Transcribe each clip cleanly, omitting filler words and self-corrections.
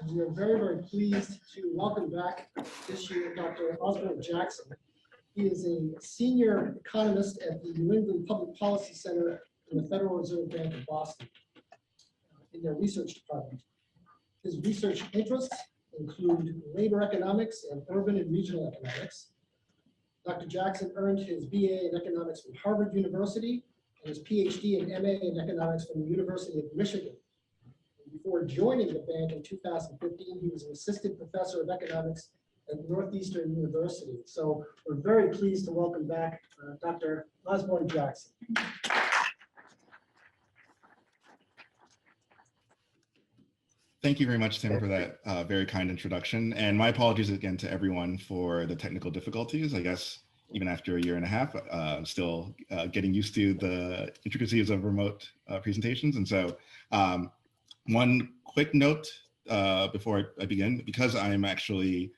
We are very, very pleased to welcome back this year Dr. Osborne Jackson. He is a senior economist at the New England Public Policy Center in the Federal Reserve Bank of Boston in their research department. His research interests include labor economics and urban and regional economics. Dr. Jackson earned his BA in economics from Harvard University and his PhD and MA in economics from the University of Michigan. Before joining the bank in 2015, he was an assistant professor of economics at Northeastern University. So we're very pleased to welcome back Dr. Osborne Jackson. Thank you very much, Tim, for that very kind introduction. And my apologies again to everyone for the technical difficulties. I guess even after a year and a half, I'm still getting used to the intricacies of remote presentations. And so one quick note before I begin, because I'm actually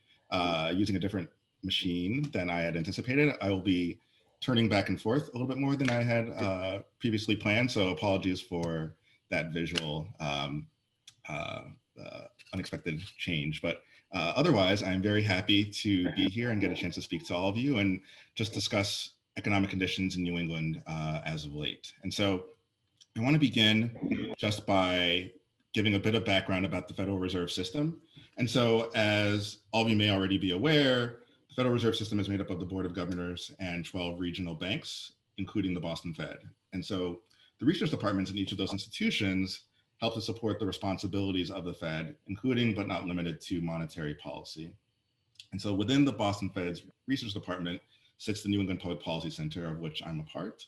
using a different machine than I had anticipated, I will be turning back and forth a little bit more than I had previously planned. So apologies for that visual unexpected change. But otherwise, I'm very happy to be here and get a chance to speak to all of you and just discuss economic conditions in New England as of late. And so I want to begin just by giving a bit of background about the Federal Reserve System. And so as all of you may already be aware, the Federal Reserve System is made up of the Board of Governors and 12 regional banks, including the Boston Fed. And so the research departments in each of those institutions help to support the responsibilities of the Fed, including but not limited to monetary policy. And so within the Boston Fed's research department sits the New England Public Policy Center, of which I'm a part.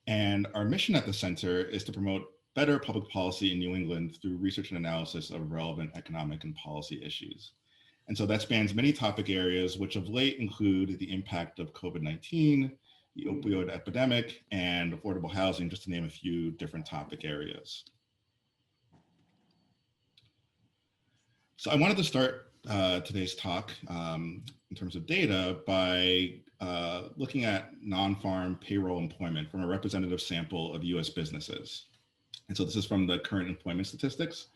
And our mission at the center is to promote better public policy in New England through research and analysis of relevant economic and policy issues. And so that spans many topic areas, which of late include the impact of COVID-19, the opioid epidemic, and affordable housing, just to name a few different topic areas. So I wanted to start today's talk in terms of data by looking at non-farm payroll employment from a representative sample of US businesses. And so this is from the current employment statistics.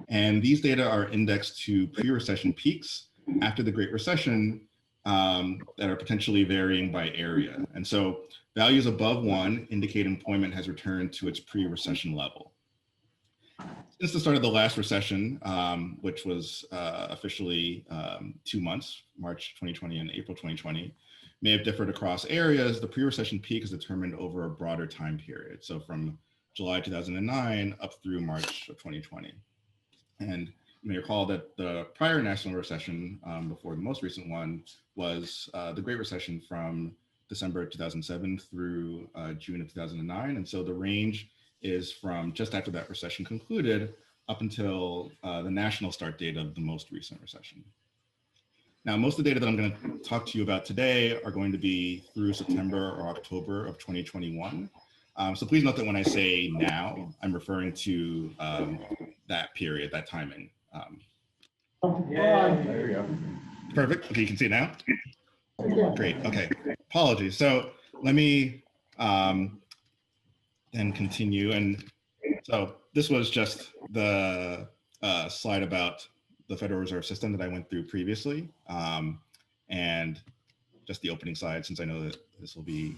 And these data are indexed to pre-recession peaks after the Great Recession that are potentially varying by area. And so values above 1 indicate employment has returned to its pre-recession level. Since the start of the last recession, which was officially 2 months, March 2020 and April 2020, may have differed across areas, the pre-recession peak is determined over a broader time period. So from July 2009 up through March of 2020. And you may recall that the prior national recession before the most recent one was the Great Recession from December 2007 through June of 2009. And so the range is from just after that recession concluded up until the national start date of the most recent recession. Now, most of the data that I'm going to talk to you about today are going to be through September or October of 2021. So please note that when I say now, I'm referring to that period, that timing. There we go. Perfect. Okay, you can see it now? Great. Okay. Apologies. So let me then continue. And so this was just the slide about the Federal Reserve System that I went through previously, and just the opening slide, since I know that this will be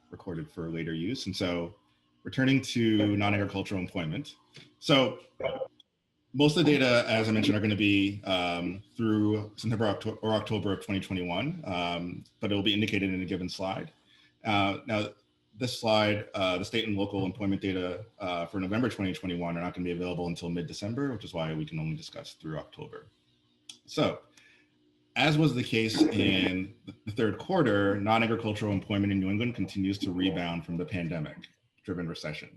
recorded for later use. And so returning to non-agricultural employment. So most of the data, as I mentioned, are going to be through September or October of 2021, but it will be indicated in a given slide. Now, this slide, the state and local employment data for November 2021 are not going to be available until mid-December, which is why we can only discuss through October. So, as was the case in the third quarter, non-agricultural employment in New England continues to rebound from the pandemic-driven recession.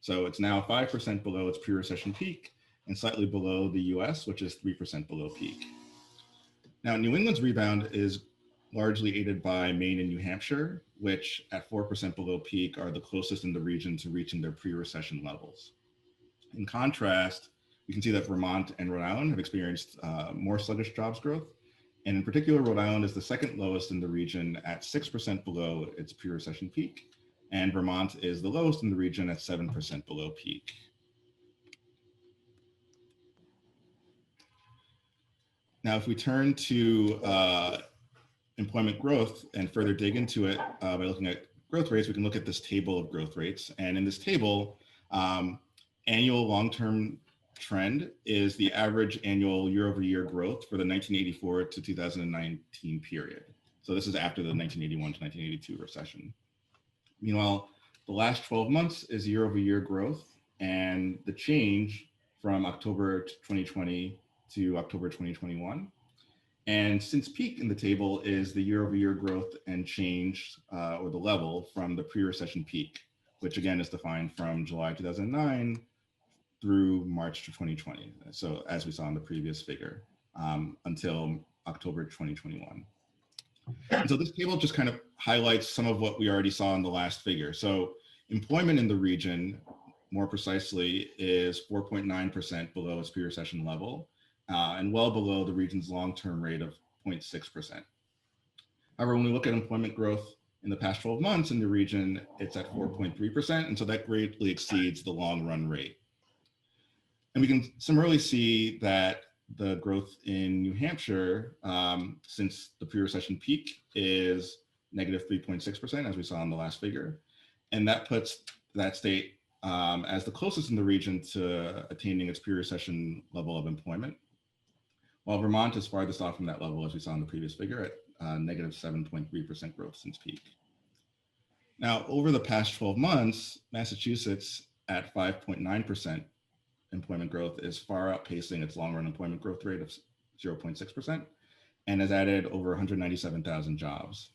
So it's now 5% below its pre-recession peak and slightly below the US, which is 3% below peak. Now, New England's rebound is largely aided by Maine and New Hampshire, which at 4% below peak are the closest in the region to reaching their pre-recession levels. In contrast, we can see that Vermont and Rhode Island have experienced more sluggish jobs growth. And in particular, Rhode Island is the second lowest in the region at 6% below its pre-recession peak. And Vermont is the lowest in the region at 7% below peak. Now, if we turn to employment growth and further dig into it by looking at growth rates, we can look at this table of growth rates. And in this table, annual long-term trend is the average annual year-over-year growth for the 1984 to 2019 period. So this is after the 1981 to 1982 recession. Meanwhile, the last 12 months is year-over-year growth, and the change from October 2020 to October 2021. And since peak in the table is the year-over-year growth and change, or the level from the pre-recession peak, which again is defined from July 2009 through March 2020. So as we saw in the previous figure, until October 2021. And so this table just kind of highlights some of what we already saw in the last figure. So employment in the region, more precisely, is 4.9% below its pre-recession level, and well below the region's long-term rate of 0.6%. However, when we look at employment growth in the past 12 months in the region, it's at 4.3%, and so that greatly exceeds the long-run rate. And we can similarly see that the growth in New Hampshire since the pre-recession peak is negative 3.6%, as we saw in the last figure. And that puts that state as the closest in the region to attaining its pre-recession level of employment, while Vermont is farthest off from that level, as we saw in the previous figure, at negative 7.3% growth since peak. Now, over the past 12 months, Massachusetts at 5.9% employment growth is far outpacing its long-run employment growth rate of 0.6% and has added over 197,000 jobs.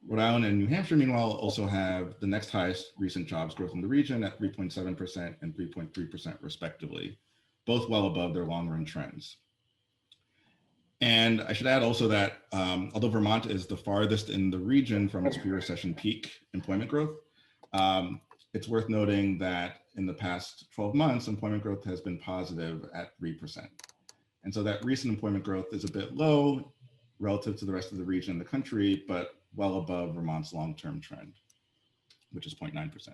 Rhode Island and New Hampshire, meanwhile, also have the next highest recent jobs growth in the region at 3.7% and 3.3% respectively, both well above their long-run trends. And I should add also that although Vermont is the farthest in the region from its pre-recession peak employment growth, it's worth noting that in the past 12 months, employment growth has been positive at 3%. And so that recent employment growth is a bit low relative to the rest of the region and the country, but well above Vermont's long-term trend, which is 0.9%.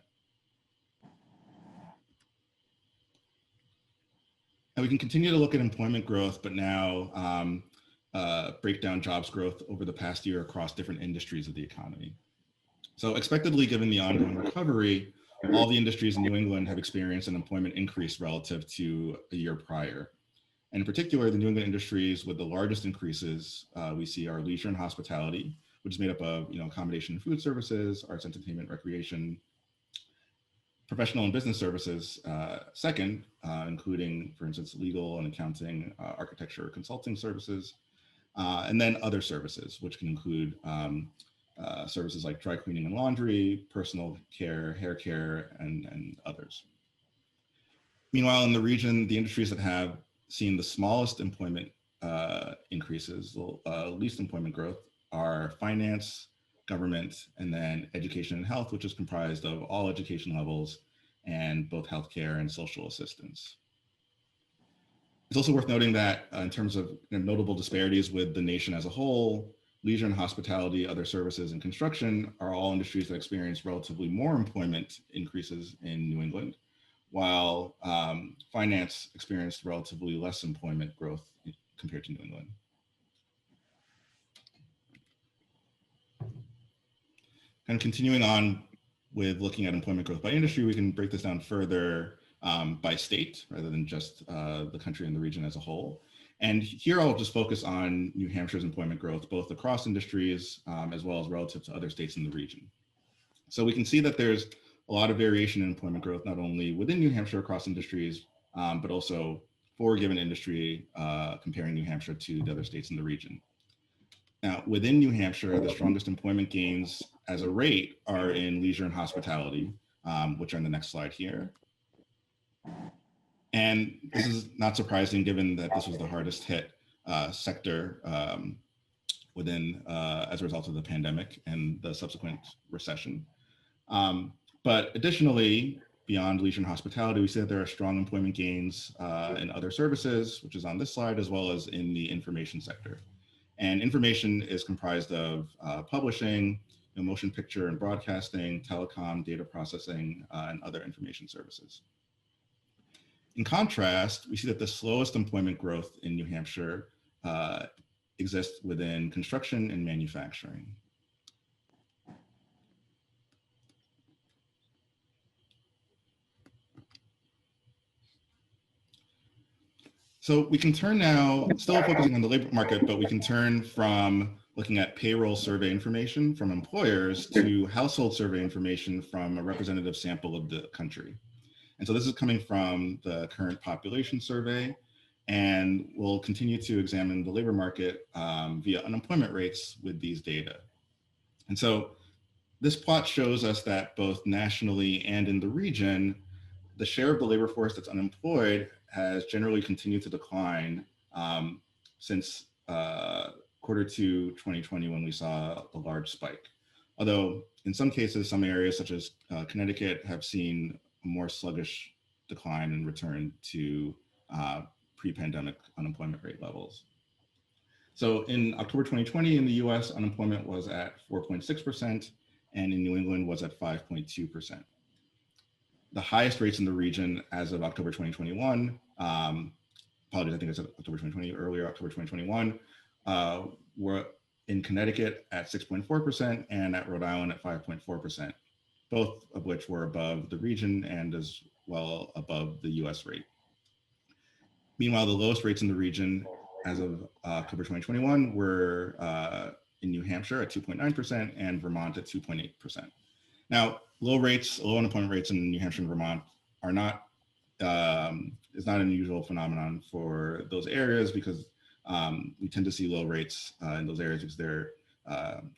And we can continue to look at employment growth, but now break down jobs growth over the past year across different industries of the economy. So expectedly, given the ongoing recovery, all the industries in New England have experienced an employment increase relative to a year prior. And in particular, the New England industries with the largest increases we see are leisure and hospitality, which is made up of accommodation and food services, arts, entertainment, recreation, professional and business services second, including, for instance, legal and accounting, architecture, consulting services, and then other services, which can include services like dry cleaning and laundry, personal care, hair care, and others. Meanwhile, in the region, the industries that have seen the smallest employment increases, least employment growth, are finance, government, and then education and health, which is comprised of all education levels and both healthcare and social assistance. It's also worth noting that in terms of notable disparities with the nation as a whole, leisure and hospitality, other services, and construction are all industries that experience relatively more employment increases in New England, while finance experienced relatively less employment growth compared to New England. And continuing on with looking at employment growth by industry, we can break this down further by state rather than just the country and the region as a whole. And here I'll just focus on New Hampshire's employment growth, both across industries as well as relative to other states in the region. So we can see that there's a lot of variation in employment growth, not only within New Hampshire across industries, but also for a given industry, comparing New Hampshire to the other states in the region. Now, within New Hampshire, the strongest employment gains as a rate are in leisure and hospitality, which are in the next slide here. And this is not surprising given that this was the hardest hit sector within as a result of the pandemic and the subsequent recession. But additionally, beyond leisure and hospitality, we see that there are strong employment gains in other services, which is on this slide, as well as in the information sector. And information is comprised of publishing, motion picture and broadcasting, telecom, data processing, and other information services. In contrast, we see that the slowest employment growth in New Hampshire exist within construction and manufacturing. So we can turn now, still focusing on the labor market, but we can turn from looking at payroll survey information from employers to household survey information from a representative sample of the country. And so this is coming from the current population survey, and we'll continue to examine the labor market via unemployment rates with these data. And so this plot shows us that both nationally and in the region, the share of the labor force that's unemployed has generally continued to decline since quarter two 2020 when we saw a large spike. Although in some cases, some areas such as Connecticut have seen a more sluggish decline and return to pre-pandemic unemployment rate levels. So in October 2020 in the US, unemployment was at 4.6% and in New England was at 5.2%. The highest rates in the region as of October 2021, apologies, I think it's October 2020, earlier October 2021, were in Connecticut at 6.4% and at Rhode Island at 5.4%, both of which were above the region and as well above the US rate. Meanwhile, the lowest rates in the region as of October 2021 were in New Hampshire at 2.9% and Vermont at 2.8%. Now, low unemployment rates in New Hampshire and Vermont are not, is not an unusual phenomenon for those areas because we tend to see low rates in those areas because they're,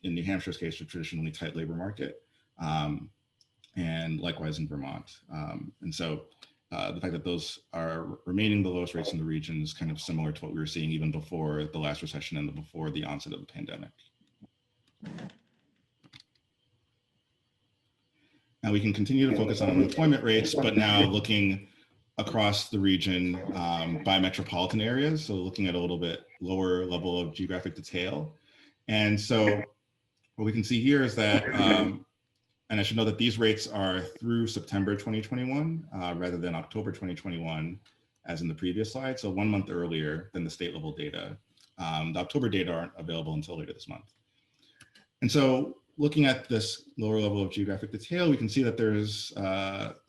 in New Hampshire's case, a traditionally tight labor market, and likewise in Vermont. And so the fact that those are remaining the lowest rates in the region is kind of similar to what we were seeing even before the last recession and before the onset of the pandemic. Now we can continue to focus on unemployment rates, but now looking across the region by metropolitan areas. So looking at a little bit lower level of geographic detail. And so what we can see here is that, and I should note that these rates are through September 2021 rather than October 2021, as in the previous slide. So 1 month earlier than the state level data. The October data aren't available until later this month. And so looking at this lower level of geographic detail, we can see that there's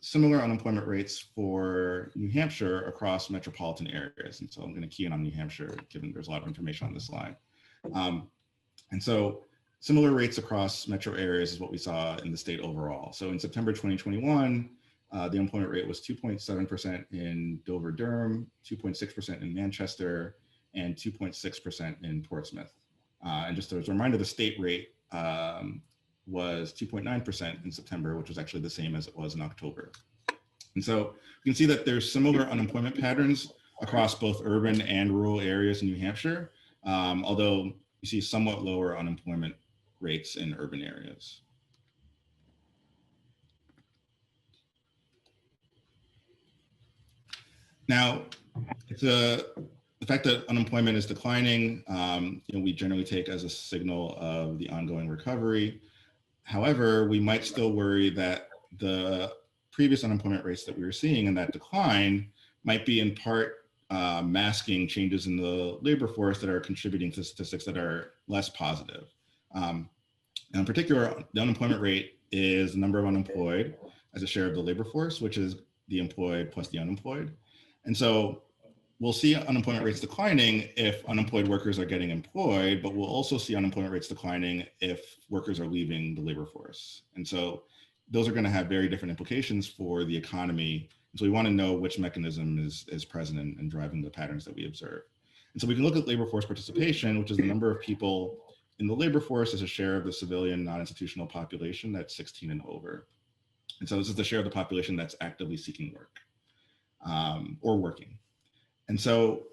similar unemployment rates for New Hampshire across metropolitan areas. And so I'm going to key in on New Hampshire, given there's a lot of information on this slide. And so similar rates across metro areas is what we saw in the state overall. So in September 2021, the employment rate was 2.7% in Dover, Durham, 2.6% in Manchester, and 2.6% in Portsmouth. And just as a reminder, the state rate was 2.9% in September, which was actually the same as it was in October. And so you can see that there's similar unemployment patterns across both urban and rural areas in New Hampshire, although you see somewhat lower unemployment rates in urban areas. Now, the fact that unemployment is declining, we generally take as a signal of the ongoing recovery. However, we might still worry that the previous unemployment rates that we were seeing in that decline might be in part masking changes in the labor force that are contributing to statistics that are less positive. In particular, the unemployment rate is the number of unemployed as a share of the labor force, which is the employed plus the unemployed. And so we'll see unemployment rates declining if unemployed workers are getting employed, but we'll also see unemployment rates declining if workers are leaving the labor force. And so those are going to have very different implications for the economy. And so we want to know which mechanism is present in driving the patterns that we observe. And so we can look at labor force participation, which is the number of people in the labor force as a share of the civilian non-institutional population that's 16 and over. And so this is the share of the population that's actively seeking work or working. And so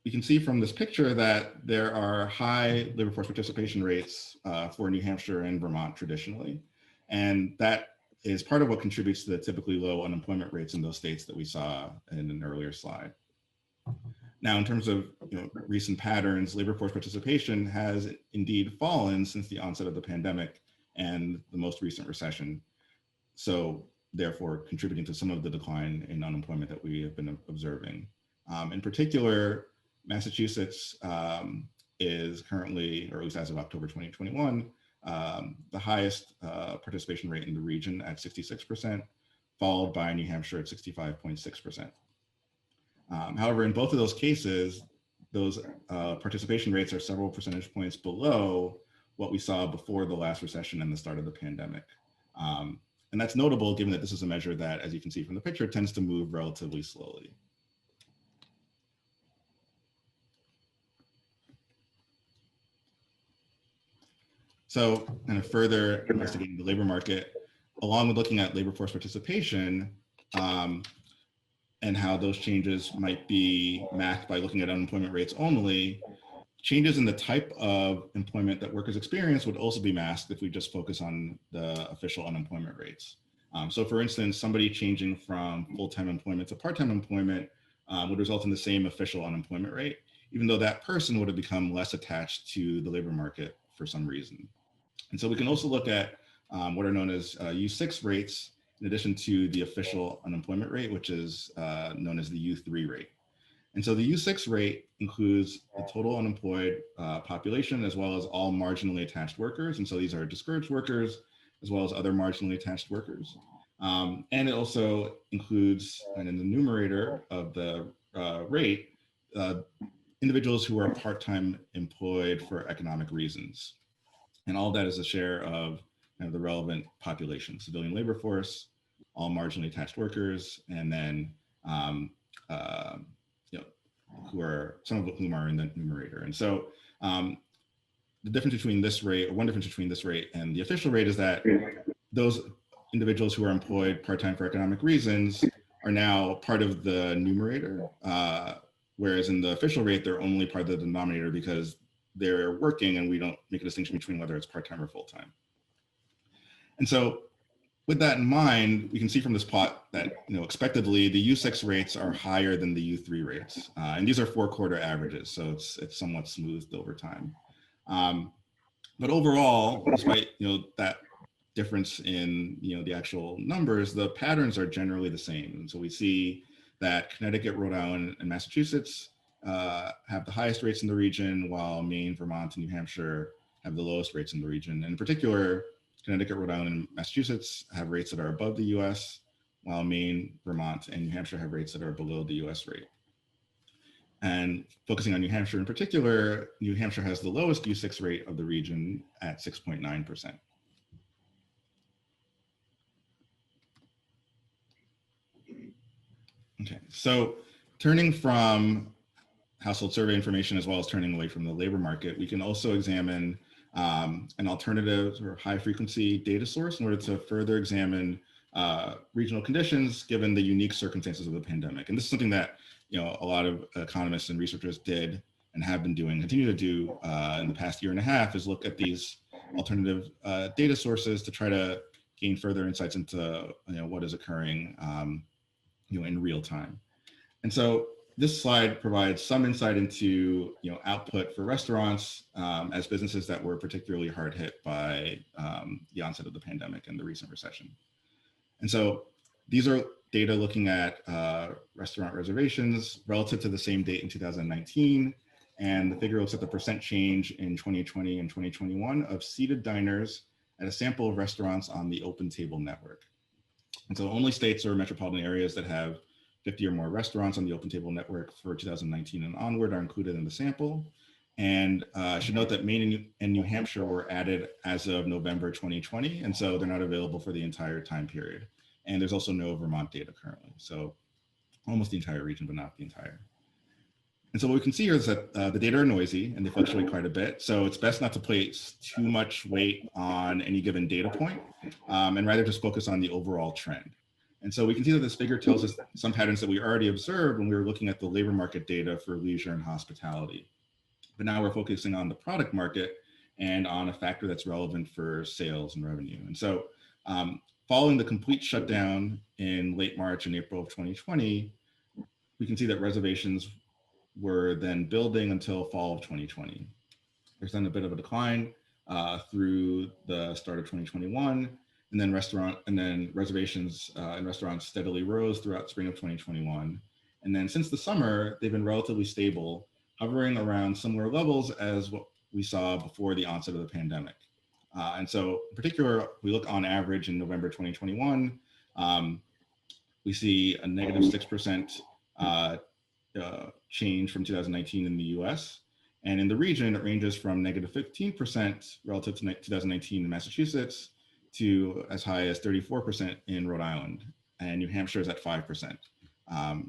we can see from this picture that there are high labor force participation rates for New Hampshire and Vermont traditionally. And that is part of what contributes to the typically low unemployment rates in those states that we saw in an earlier slide. Now, in terms of recent patterns, labor force participation has indeed fallen since the onset of the pandemic and the most recent recession. So therefore contributing to some of the decline in unemployment that we have been observing. In particular, Massachusetts is currently, or at least as of October 2021, the highest participation rate in the region at 66%, followed by New Hampshire at 65.6%. However, in both of those cases, those participation rates are several percentage points below what we saw before the last recession and the start of the pandemic. And that's notable given that this is a measure that, as you can see from the picture, tends to move relatively slowly. So kind of further investigating the labor market, along with looking at labor force participation and how those changes might be masked by looking at unemployment rates only, changes in the type of employment that workers experience would also be masked if we just focus on the official unemployment rates. So for instance, somebody changing from full-time employment to part-time employment would result in the same official unemployment rate, even though that person would have become less attached to the labor market for some reason. And so we can also look at what are known as U6 rates, in addition to the official unemployment rate, which is known as the U3 rate. And so the U6 rate includes the total unemployed population, as well as all marginally attached workers. And so these are discouraged workers, as well as other marginally attached workers. And it also includes, and in the numerator of the rate, individuals who are part-time employed for economic reasons. And all that is a share of the relevant population, civilian labor force, all marginally attached workers, and then who are, some of whom are in the numerator. And so the difference between this rate, or one difference between this rate and the official rate, is that those individuals who are employed part-time for economic reasons are now part of the numerator, whereas in the official rate, they're only part of the denominator because they're working and we don't make a distinction between whether it's part-time or full-time. And so with that in mind, we can see from this plot that, expectedly the U6 rates are higher than the U3 rates. And these are 4-quarter averages, so it's somewhat smoothed over time. But overall, despite, that difference in, the actual numbers, the patterns are generally the same. And so we see that Connecticut, Rhode Island, and Massachusetts have the highest rates in the region, while Maine, Vermont, and New Hampshire have the lowest rates in the region. And in particular, Connecticut, Rhode Island, and Massachusetts have rates that are above the US, while Maine, Vermont, and New Hampshire have rates that are below the US rate. And focusing on New Hampshire in particular, New Hampshire has the lowest U6 rate of the region at 6.9%. Okay, so turning from household survey information as well as turning away from the labor market, we can also examine an alternative or high frequency data source in order to further examine regional conditions given the unique circumstances of the pandemic. And this is something that a lot of economists and researchers did and have been doing, continue to do in the past year and a half, is look at these alternative data sources to try to gain further insights into what is occurring in real time. And so this slide provides some insight into output for restaurants as businesses that were particularly hard hit by the onset of the pandemic and the recent recession. And so these are data looking at restaurant reservations relative to the same date in 2019. And the figure looks at the percent change in 2020 and 2021 of seated diners at a sample of restaurants on the Open Table network. And so only states or metropolitan areas that have 50 or more restaurants on the Open Table network for 2019 and onward are included in the sample. And I should note that Maine and New Hampshire were added as of November 2020, and so they're not available for the entire time period. And there's also no Vermont data currently, so almost the entire region, but not the entire. And so what we can see here is that the data are noisy and they fluctuate quite a bit. So it's best not to place too much weight on any given data point and rather just focus on the overall trend. And so we can see that this figure tells us some patterns that we already observed when we were looking at the labor market data for leisure and hospitality. But now we're focusing on the product market and on a factor that's relevant for sales and revenue. And so following the complete shutdown in late March and April of 2020, we can see that reservations were then building until fall of 2020. There's then a bit of a decline through the start of 2021, and then reservations in restaurants steadily rose throughout spring of 2021. And then since the summer, they've been relatively stable hovering around similar levels as what we saw before the onset of the pandemic. And so in particular, we look on average in November 2021, we see a negative 6% change from 2019 in the US. And in the region, it ranges from negative 15% relative to 2019 in Massachusetts to as high as 34% in Rhode Island. And New Hampshire is at 5%.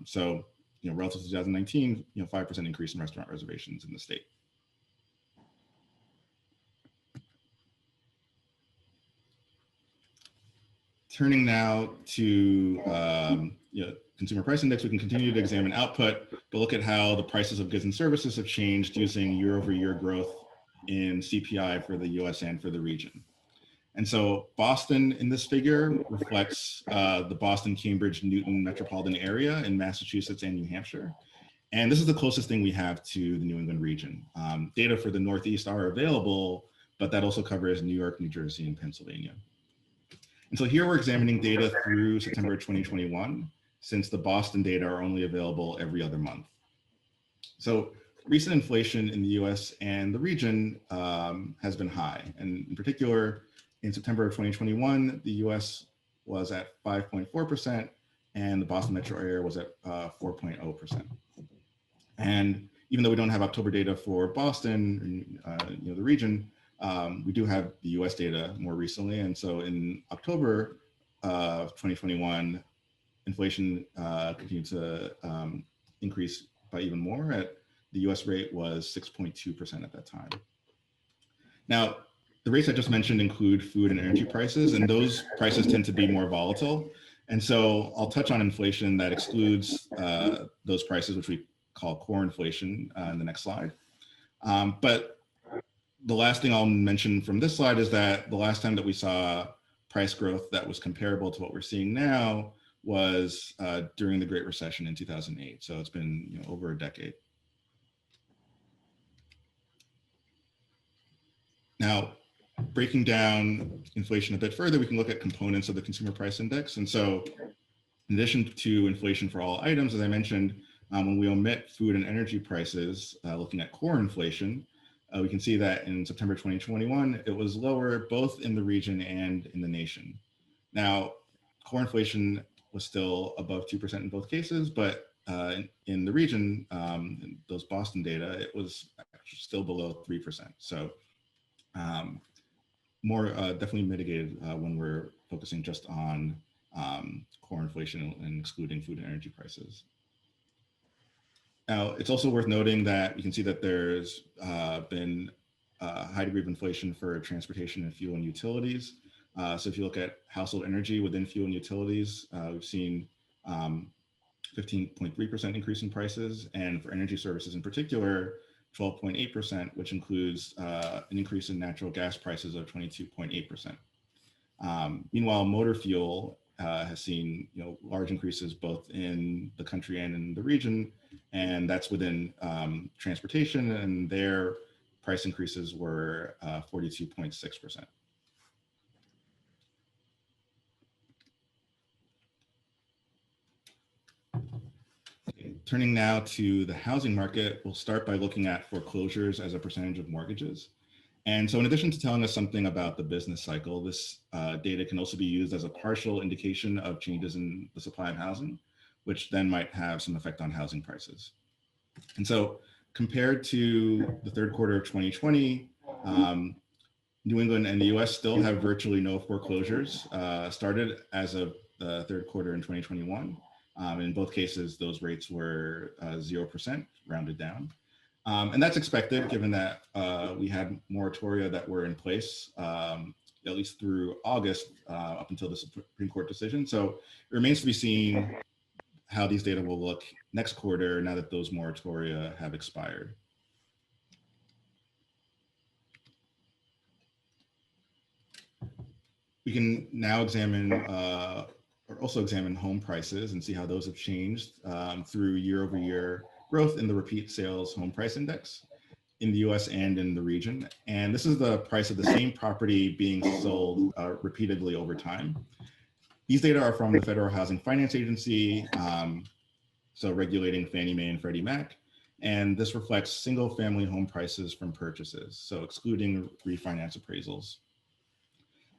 So, relative to 2019, 5% increase in restaurant reservations in the state. Turning now to consumer price index, we can continue to examine output, but look at how the prices of goods and services have changed using year-over-year growth in CPI for the US and for the region. And so Boston in this figure reflects the Boston, Cambridge, Newton metropolitan area in Massachusetts and New Hampshire. And this is the closest thing we have to the New England region. Data for the Northeast are available, but that also covers New York, New Jersey, and Pennsylvania. And so here we're examining data through September 2021, since the Boston data are only available every other month. So recent inflation in the US and the region has been high. And in particular, in September of 2021, the US was at 5.4% and the Boston metro area was at 4.0%. And even though we don't have October data for Boston, the region, we do have the US data more recently. And so in October of 2021, inflation continued to increase by even more. The US rate was 6.2% at that time. Now, the rates I just mentioned include food and energy prices, and those prices tend to be more volatile. And so I'll touch on inflation that excludes those prices, which we call core inflation in the next slide. But the last thing I'll mention from this slide is that the last time that we saw price growth that was comparable to what we're seeing now was during the Great Recession in 2008. So it's been over a decade. Now, breaking down inflation a bit further, we can look at components of the consumer price index. And so in addition to inflation for all items, as I mentioned, when we omit food and energy prices, looking at core inflation, we can see that in September 2021, it was lower both in the region and in the nation. Now, core inflation was still above 2% in both cases, but in the region, in those Boston data, it was still below 3%. So more definitely mitigated when we're focusing just on core inflation and excluding food and energy prices. Now, it's also worth noting that you can see that there's been a high degree of inflation for transportation and fuel and utilities. So if you look at household energy within fuel and utilities, we've seen 15.3% increase in prices, and for energy services in particular, 12.8%, which includes an increase in natural gas prices of 22.8%. Meanwhile, motor fuel has seen large increases both in the country and in the region, and that's within transportation, and their price increases were 42.6%. Turning now to the housing market, we'll start by looking at foreclosures as a percentage of mortgages. And so in addition to telling us something about the business cycle, this data can also be used as a partial indication of changes in the supply of housing, which then might have some effect on housing prices. And so compared to the third quarter of 2020, New England and the US still have virtually no foreclosures, started as of the third quarter in 2021. In both cases, those rates were 0%, rounded down. And that's expected given that we had moratoria that were in place, at least through August, up until the Supreme Court decision. So it remains to be seen how these data will look next quarter now that those moratoria have expired. We can now examine or also examine home prices and see how those have changed through year-over-year growth in the repeat sales home price index in the US and in the region. And this is the price of the same property being sold repeatedly over time. These data are from the Federal Housing Finance Agency, so regulating Fannie Mae and Freddie Mac. And this reflects single family home prices from purchases, so excluding refinance appraisals.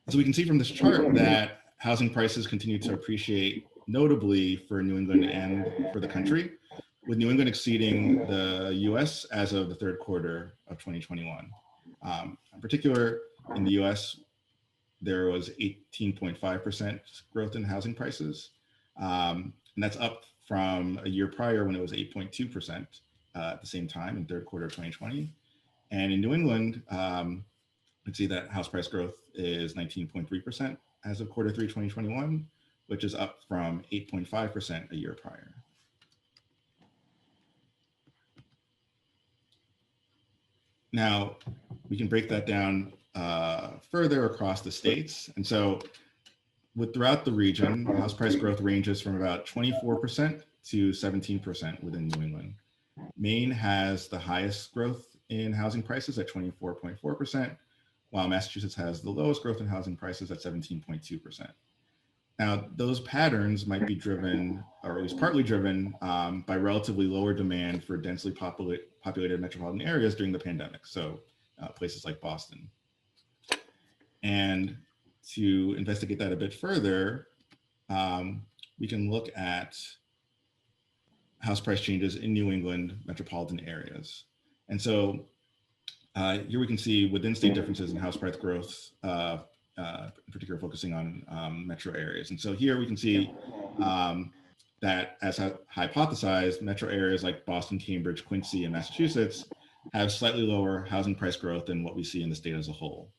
So we can see from this chart that housing prices continue to appreciate notably for New England and for the country, with New England exceeding the US as of the third quarter of 2021. In particular, in the US, there was 18.5% growth in housing prices. And that's up from a year prior when it was 8.2% at the same time in third quarter of 2020. And in New England, we see that house price growth is 19.3% as of quarter 3, 2021, which is up from 8.5% a year prior. Now, we can break that down further across the states. And so throughout the region, house price growth ranges from about 24% to 17% within New England. Maine has the highest growth in housing prices at 24.4%, while Massachusetts has the lowest growth in housing prices at 17.2%. Now, those patterns might be driven, or at least partly driven, by relatively lower demand for densely populated metropolitan areas during the pandemic, so places like Boston. And to investigate that a bit further, we can look at house price changes in New England metropolitan areas. And so here we can see within state differences in house price growth, in particular focusing on metro areas. And so here we can see that, as hypothesized, metro areas like Boston, Cambridge, Quincy, and Massachusetts have slightly lower housing price growth than what we see in the state as a whole.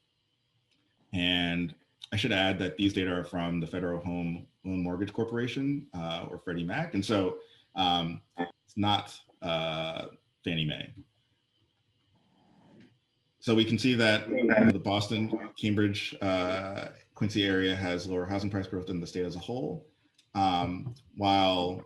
And I should add that these data are from the Federal Home Loan Mortgage Corporation, or Freddie Mac. And so it's not Fannie Mae. So we can see that the Boston, Cambridge, Quincy area has lower housing price growth than the state as a whole, while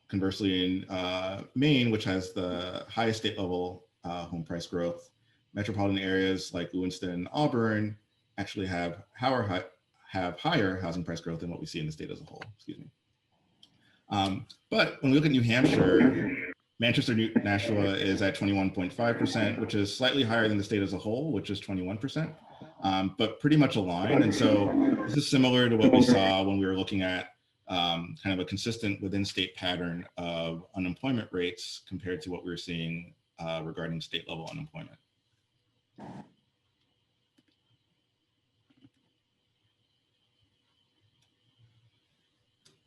conversely in Maine, which has the highest state level home price growth, metropolitan areas like Lewiston and Auburn actually have higher housing price growth than what we see in the state as a whole. Excuse me. But when we look at New Hampshire, Manchester, Nashua is at 21.5%, which is slightly higher than the state as a whole, which is 21%, but pretty much aligned. And so this is similar to what we saw when we were looking at kind of a consistent within state pattern of unemployment rates compared to what we were seeing regarding state level unemployment.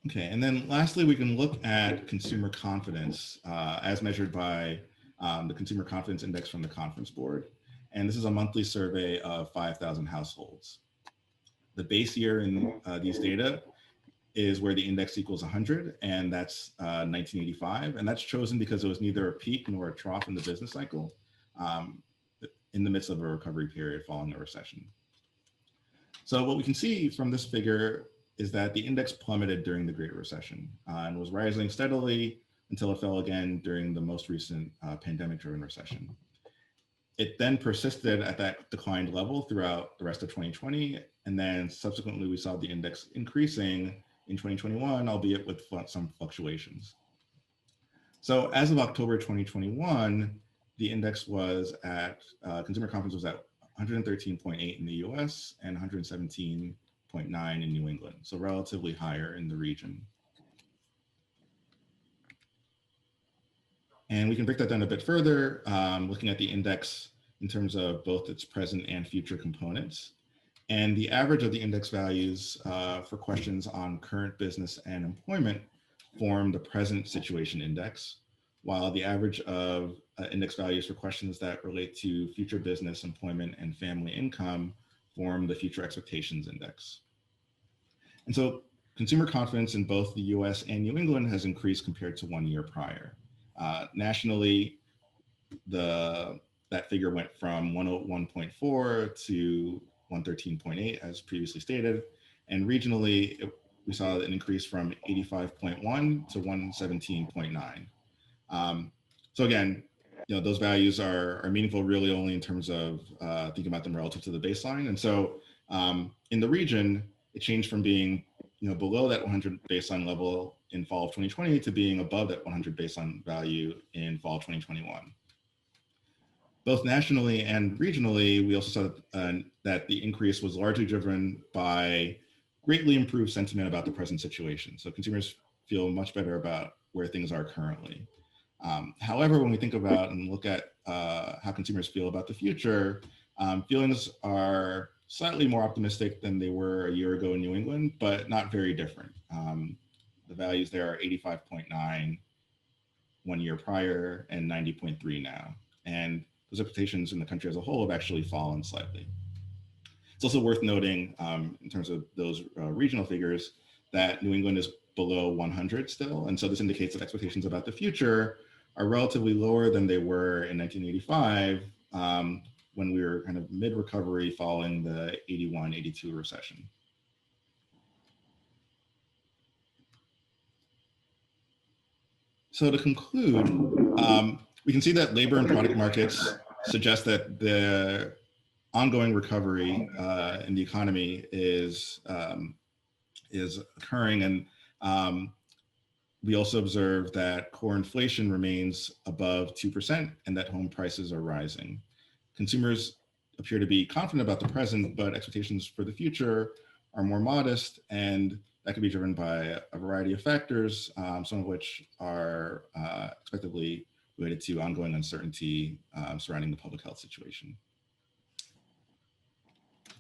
Okay, and then lastly, we can look at consumer confidence as measured by the Consumer Confidence Index from the Conference Board. And this is a monthly survey of 5,000 households. The base year in these data is where the index equals 100, and that's 1985. And that's chosen because it was neither a peak nor a trough in the business cycle in the midst of a recovery period following a recession. So what we can see from this figure is that the index plummeted during the Great Recession and was rising steadily until it fell again during the most recent pandemic-driven recession. It then persisted at that declined level throughout the rest of 2020, and then subsequently we saw the index increasing in 2021, albeit with some fluctuations. So as of October 2021, the index was at, consumer confidence was at 113.8 in the US and 117.9 in New England, so relatively higher in the region. And we can break that down a bit further, looking at the index in terms of both its present and future components. And the average of the index values for questions on current business and employment form the present situation index, while the average of index values for questions that relate to future business, employment, and family income form the future expectations index. And so consumer confidence in both the US and New England has increased compared to 1 year prior. Nationally, that figure went from 101.4 to 113.8 as previously stated. And regionally, we saw an increase from 85.1 to 117.9. So again, those values are meaningful really only in terms of thinking about them relative to the baseline. And so in the region, it changed from being below that 100 baseline level in fall of 2020 to being above that 100 baseline value in fall 2021. Both nationally and regionally, we also saw that the increase was largely driven by greatly improved sentiment about the present situation. So consumers feel much better about where things are currently. However, when we think about and look at how consumers feel about the future, feelings are slightly more optimistic than they were a year ago in New England, but not very different. The values there are 85.9 1 year prior and 90.3 now. And those expectations in the country as a whole have actually fallen slightly. It's also worth noting in terms of those regional figures that New England is below 100 still. And so this indicates that expectations about the future are relatively lower than they were in 1985 when we were kind of mid-recovery following the 81-82 recession. So to conclude, we can see that labor and product markets suggest that the ongoing recovery in the economy is occurring, and we also observe that core inflation remains above 2% and that home prices are rising. Consumers appear to be confident about the present, but expectations for the future are more modest, and that could be driven by a variety of factors, some of which are expectedly related to ongoing uncertainty surrounding the public health situation.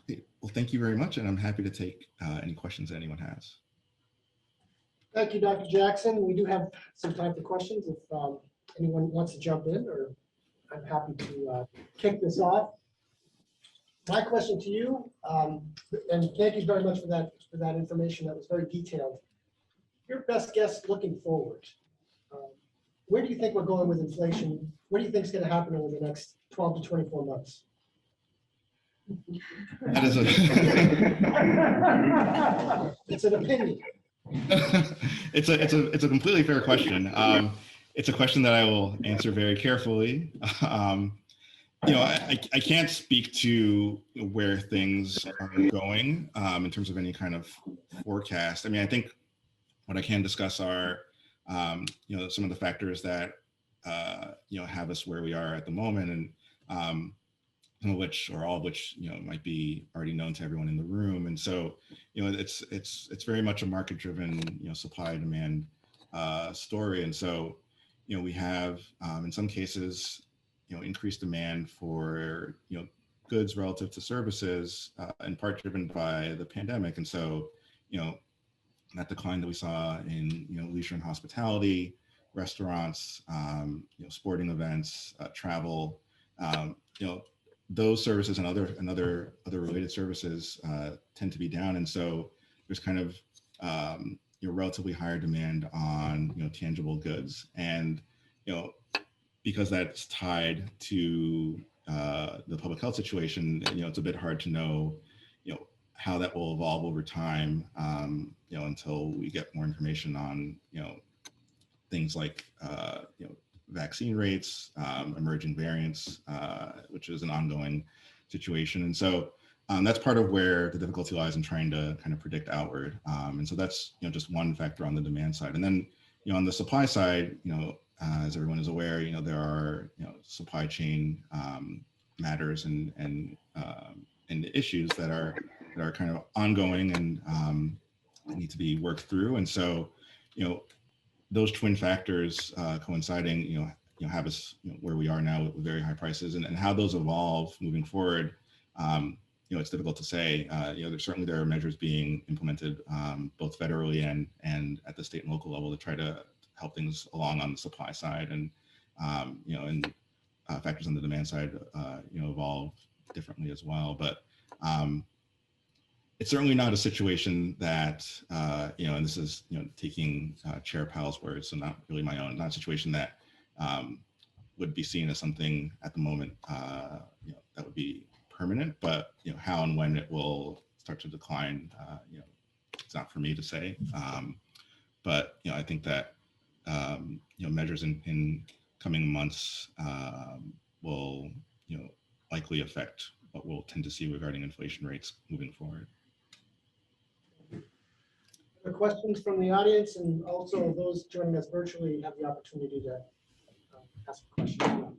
Okay, well, thank you very much, and I'm happy to take any questions that anyone has. Thank you, Dr. Jackson. We do have some time for questions if anyone wants to jump in, or I'm happy to kick this off. My question to you, and thank you very much for that information. That was very detailed. Your best guess looking forward. Where do you think we're going with inflation? What do you think is going to happen over the next 12 to 24 months? That is It's an opinion. It's a completely fair question. It's a question that I will answer very carefully. I can't speak to where things are going in terms of any kind of forecast. I mean, I think what I can discuss are some of the factors that have us where we are at the moment, and some of which, or all of which, might be already known to everyone in the room. And so, it's very much a market-driven, supply-demand story. And so, we have in some cases, increased demand for goods relative to services, in part driven by the pandemic. And so, that decline that we saw in leisure and hospitality, restaurants, sporting events, travel, those services and other related services tend to be down. And so there's kind of relatively higher demand on tangible goods, and because that's tied to the public health situation, it's a bit hard to know how that will evolve over time, until we get more information on things like vaccine rates, emerging variants, which is an ongoing situation. And so that's part of where the difficulty lies in trying to kind of predict outward. And so that's just one factor on the demand side. And then on the supply side, as everyone is aware, there are supply chain matters and issues that are kind of ongoing and need to be worked through. And so those twin factors coinciding, have us where we are now with very high prices, and how those evolve moving forward. It's difficult to say. There are measures being implemented both federally and at the state and local level to try to help things along on the supply side, and factors on the demand side evolve differently as well. But it's certainly not a situation that and this is taking Chair Powell's words, so not really my own, not a situation that would be seen as something at the moment that would be permanent. But how and when it will start to decline, it's not for me to say. But I think that measures in coming months will likely affect what we'll tend to see regarding inflation rates moving forward. The questions from the audience, and also those joining us virtually have the opportunity to ask a question as well.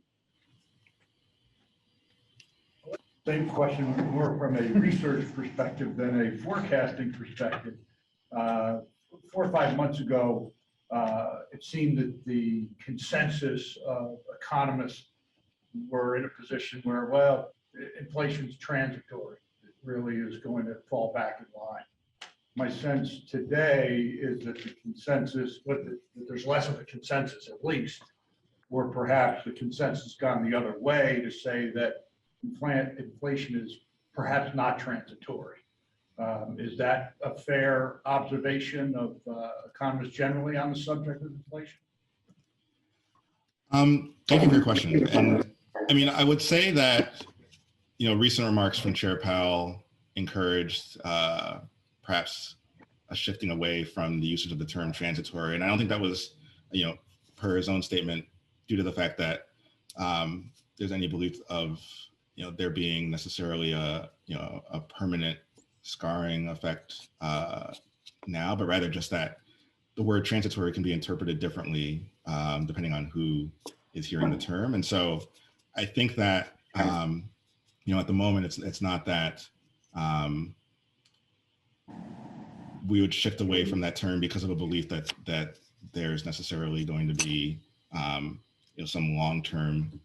Same question, more from a research perspective than a forecasting perspective. 4 or 5 months ago, it seemed that the consensus of economists were in a position where, well, inflation's transitory. It really is going to fall back in line. My sense today is that the consensus, that there's less of a consensus at least, or perhaps the consensus gone the other way to say that inflation is perhaps not transitory. Is that a fair observation of economists generally on the subject of inflation? Thank you for your question. And I mean, I would say that, recent remarks from Chair Powell encouraged perhaps a shifting away from the usage of the term transitory. And I don't think that was, per his own statement, due to the fact that there's any belief of, there being necessarily a permanent scarring effect now, but rather just that the word transitory can be interpreted differently depending on who is hearing the term. And so I think that, at the moment, it's not that we would shift away from that term because of a belief that there's necessarily going to be some long-term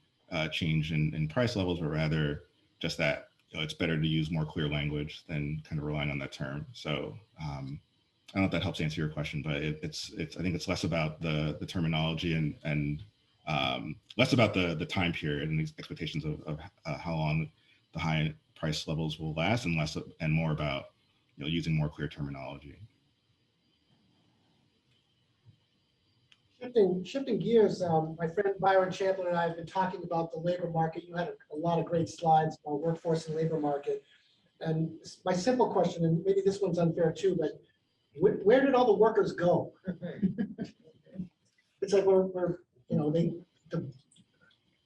change in price levels, but rather just that it's better to use more clear language than kind of relying on that term. So I don't know if that helps answer your question, but it's I think it's less about the terminology and less about the time period and the expectations of how long the high price levels will last, and more about using more clear terminology. Shifting gears, my friend Byron Chandler and I have been talking about the labor market. You had a lot of great slides on workforce and labor market. And my simple question, and maybe this one's unfair too, but where did all the workers go? It's like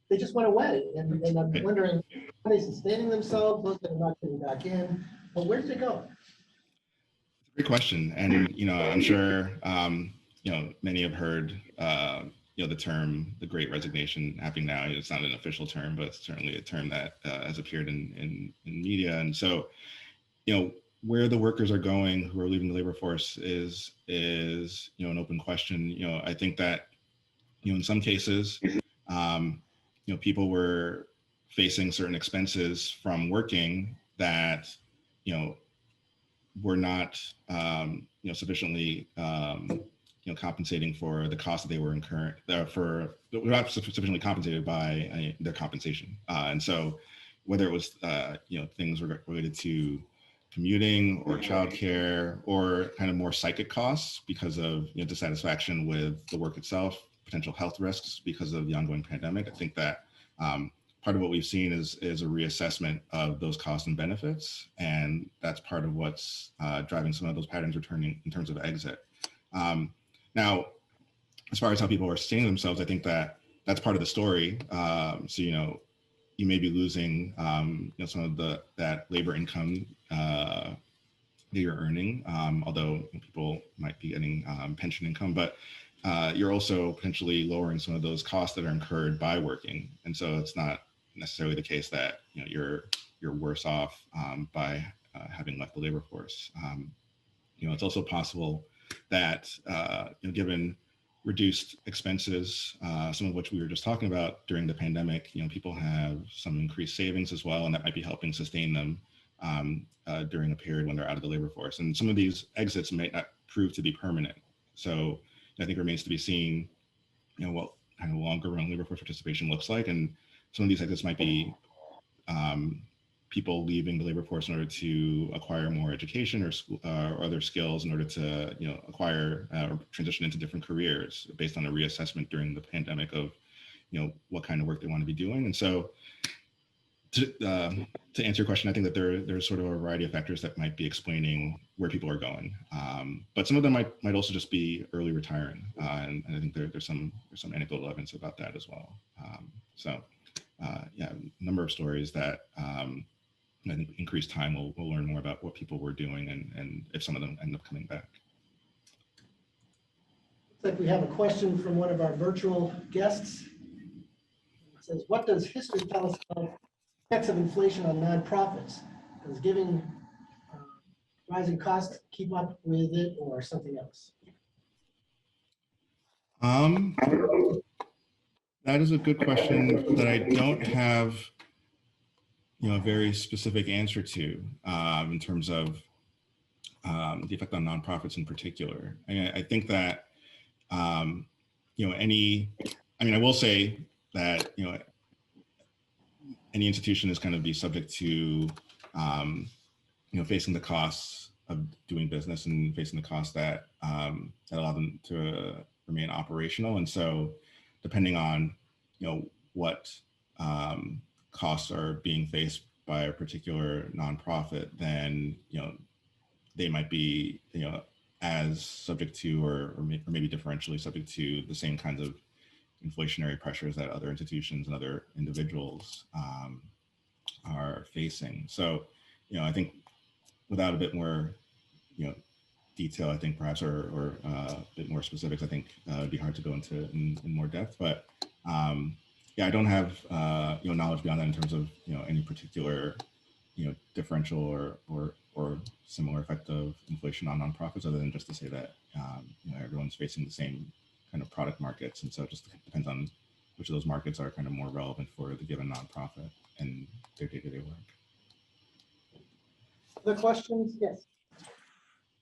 they just went away, and I'm wondering, are they sustaining themselves? Those that are not getting back in, but where did they go? Great question, and I'm sure many have heard the term the Great Resignation happening now. It's not an official term, but it's certainly a term that has appeared in media. And so, where the workers are going who are leaving the labor force is an open question. I think that in some cases, people were facing certain expenses from working that were not sufficiently compensating for the cost that they were incurring, were not sufficiently compensated by their compensation. And so whether it was things related to commuting or childcare or kind of more psychic costs because of dissatisfaction with the work itself, potential health risks because of the ongoing pandemic, I think that part of what we've seen is a reassessment of those costs and benefits, and that's part of what's driving some of those patterns returning in terms of exit. Now, as far as how people are sustaining themselves, I think that that's part of the story. So you may be losing some of that labor income that you're earning, although people might be getting pension income, but you're also potentially lowering some of those costs that are incurred by working. And so it's not necessarily the case that you're worse off by having left the labor force. It's also possible that given reduced expenses, some of which we were just talking about during the pandemic, people have some increased savings as well, and that might be helping sustain them during a period when they're out of the labor force. And some of these exits may not prove to be permanent. So I think it remains to be seen, what kind of longer run labor force participation looks like. And some of these exits might be people leaving the labor force in order to acquire more education or other skills in order to acquire or transition into different careers based on a reassessment during the pandemic of what kind of work they want to be doing. And so to answer your question, I think that there's sort of a variety of factors that might be explaining where people are going, but some of them might also just be early retiring, and I think there's some anecdotal evidence about that as well. A number of stories that I think increased time we'll learn more about what people were doing and if some of them end up coming back. Looks like we have a question from one of our virtual guests. It says, what does history tell us about effects of inflation on nonprofits? Does giving rising costs keep up with it or something else? That is a good question that I don't have, a very specific answer to in terms of the effect on nonprofits in particular. I think that, I will say that, any institution is going to be subject to, facing the costs of doing business and facing the costs that, that allow them to remain operational. And so depending on, what costs are being faced by a particular nonprofit, then, they might be, as subject to, or maybe differentially subject to the same kinds of inflationary pressures that other institutions and other individuals are facing. So, I think without a bit more, detail, I think perhaps, or a bit more specifics, I think it'd be hard to go into in more depth. But yeah, I don't have knowledge beyond that in terms of any particular differential or similar effect of inflation on nonprofits, other than just to say that everyone's facing the same kind of product markets, and so it just depends on which of those markets are kind of more relevant for the given nonprofit and their day-to-day work. Other questions? Yes.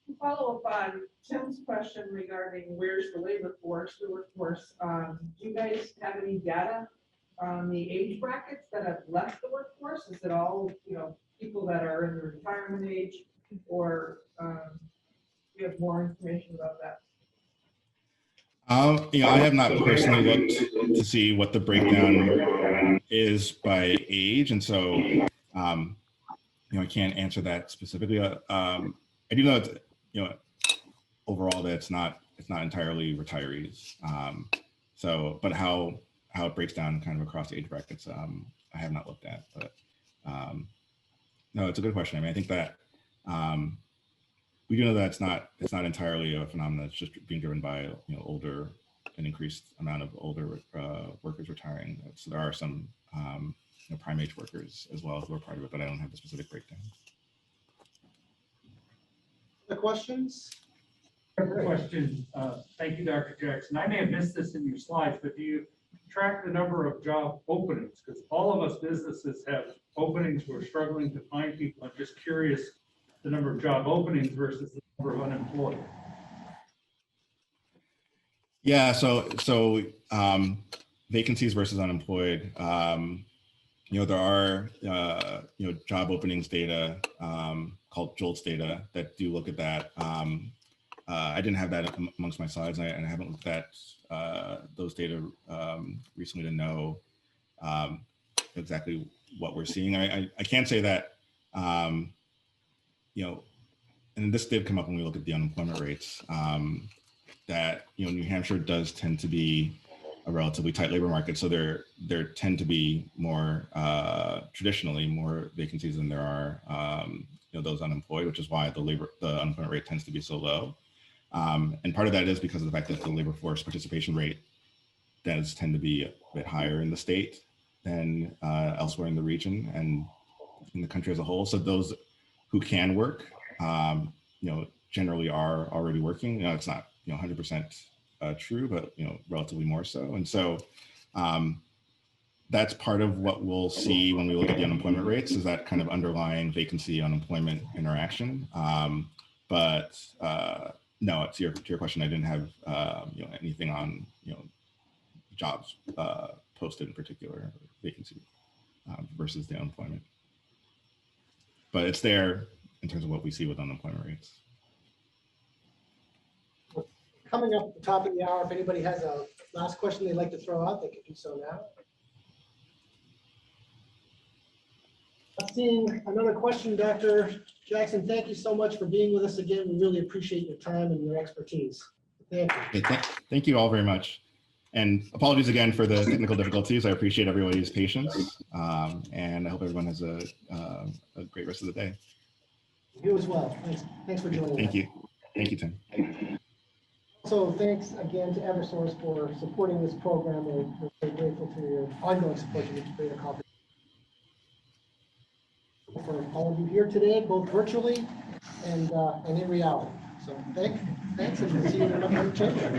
To follow up on Tim's question regarding where's the labor force, the workforce, do you guys have any data on the age brackets that have left the workforce? Is it all, people that are in the retirement age, or do you have more information about that? I have not personally looked to see what the breakdown is by age, and so I can't answer that specifically. I do know that overall that it's not entirely retirees. So, but how it breaks down kind of across age brackets, I have not looked at. But no, it's a good question. I think that we do know that it's not entirely a phenomenon that's just being driven by an increased amount of older workers retiring. So there are some prime age workers as well who are part of it, but I don't have the specific breakdown. Other questions? Question. Thank you, Dr. Jackson. I may have missed this in your slides, but do you track the number of job openings? Because all of us businesses have openings. We're struggling to find people. I'm just curious the number of job openings versus the number of unemployed. Yeah, so vacancies versus unemployed. There are job openings data called JOLTS data that do look at that. I didn't have that amongst my slides, and I haven't looked at those data recently to know exactly what we're seeing. I can say that and this did come up when we look at the unemployment rates, that New Hampshire does tend to be a relatively tight labor market, so there tend to be more traditionally more vacancies than there are those unemployed, which is why the unemployment rate tends to be so low. And part of that is because of the fact that the labor force participation rate does tend to be a bit higher in the state than elsewhere in the region and in the country as a whole. So those who can work, generally are already working. It's not 100% true, but relatively more so. And so that's part of what we'll see when we look at the unemployment rates, is that kind of underlying vacancy unemployment interaction. But no, to your question, I didn't have anything on jobs posted in particular, vacancy versus the unemployment. But it's there in terms of what we see with unemployment rates. Coming up at the top of the hour, if anybody has a last question they'd like to throw out, they can do so now. Seeing another question, Dr. Jackson, thank you so much for being with us again. We really appreciate your time and your expertise. Thank you. Thank you all very much. And apologies again for the technical difficulties. I appreciate everybody's patience. And I hope everyone has a great rest of the day. You as well. Thanks for joining us. Thank you. Thank you, Tim. So thanks again to Eversource for supporting this program. We're very grateful for your ongoing support to the Greater Conference. For all of you here today, both virtually and in reality. So thanks, and we'll see you in another chamber.